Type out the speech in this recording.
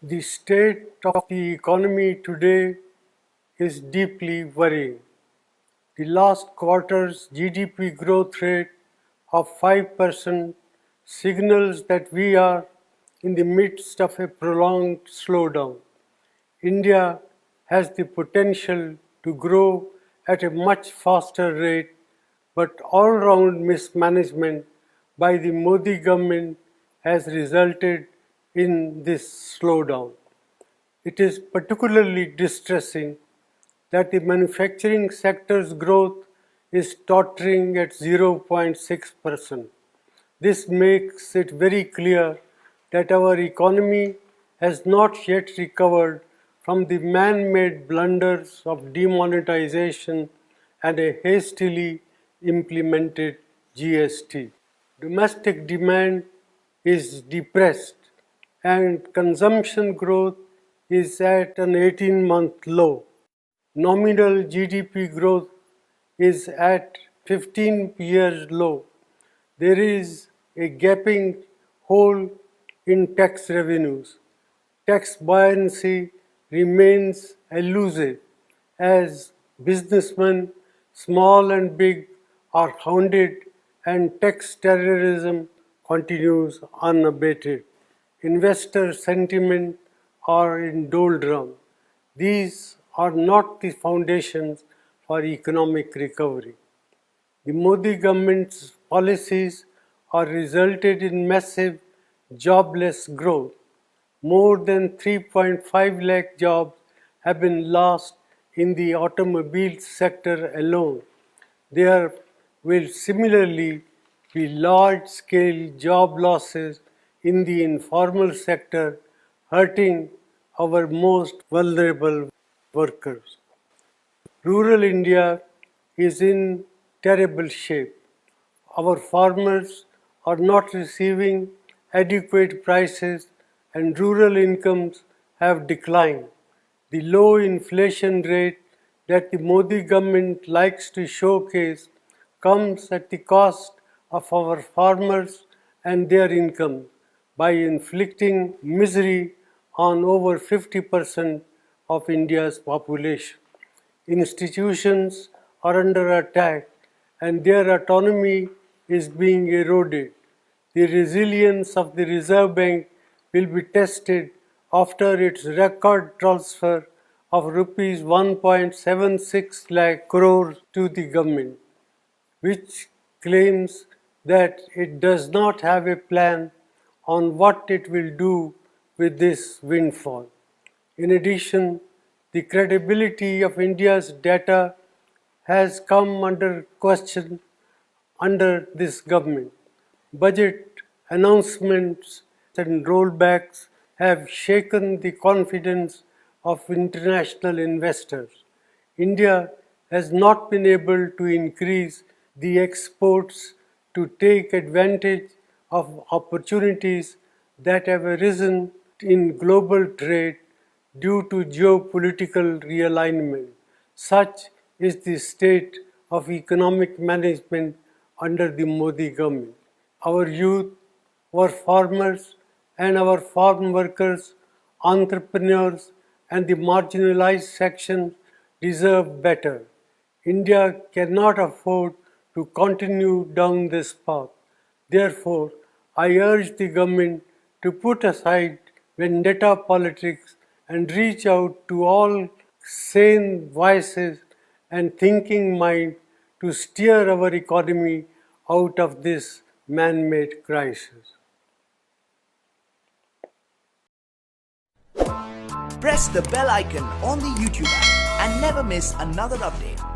The state of the economy today is deeply worrying. The last quarter's GDP growth rate of 5% signals that we are in the midst of a prolonged slowdown. India has the potential to grow at a much faster rate, but all-round mismanagement by the Modi government has resulted in this slowdown. It is particularly distressing that the manufacturing sector's growth is tottering at 0.6%. This makes it very clear that our economy has not yet recovered from the man-made blunders of demonetization and a hastily implemented GST. Domestic demand is depressed and consumption growth is at an 18-month low. Nominal GDP growth is at 15 years low. There is a gaping hole in tax revenues. Tax buoyancy remains elusive as businessmen, small and big, are hounded and tax terrorism continues unabated. Investor sentiment are in doldrum. These are not the foundations for economic recovery. The Modi government's policies are resulted in massive jobless growth. More than 3.5 lakh jobs have been lost in the automobile sector alone. There will similarly be large-scale job losses in the informal sector, hurting our most vulnerable workers. Rural India is in terrible shape. Our farmers are not receiving adequate prices and rural incomes have declined. The low inflation rate that the Modi government likes to showcase comes at the cost of our farmers and their income by inflicting misery on over 50% of India's population. Institutions are under attack and their autonomy is being eroded. The resilience of the Reserve Bank will be tested after its record transfer of rupees 1.76 lakh crores to the government, which claims that it does not have a plan on what it will do with this windfall. In addition, the credibility of India's data has come under question under this government. Budget announcements and rollbacks have shaken the confidence of international investors. India has not been able to increase the exports to take advantage of opportunities that have arisen in global trade due to geopolitical realignment. Such is the state of economic management under the Modi government. Our youth, our farmers and our farm workers, entrepreneurs and the marginalized sections deserve better. India cannot afford to continue down this path. Therefore, I urge the government to put aside vendetta politics and reach out to all sane voices and thinking mind to steer our economy out of this man-made crisis. Press the bell icon on the YouTube app and never miss another update.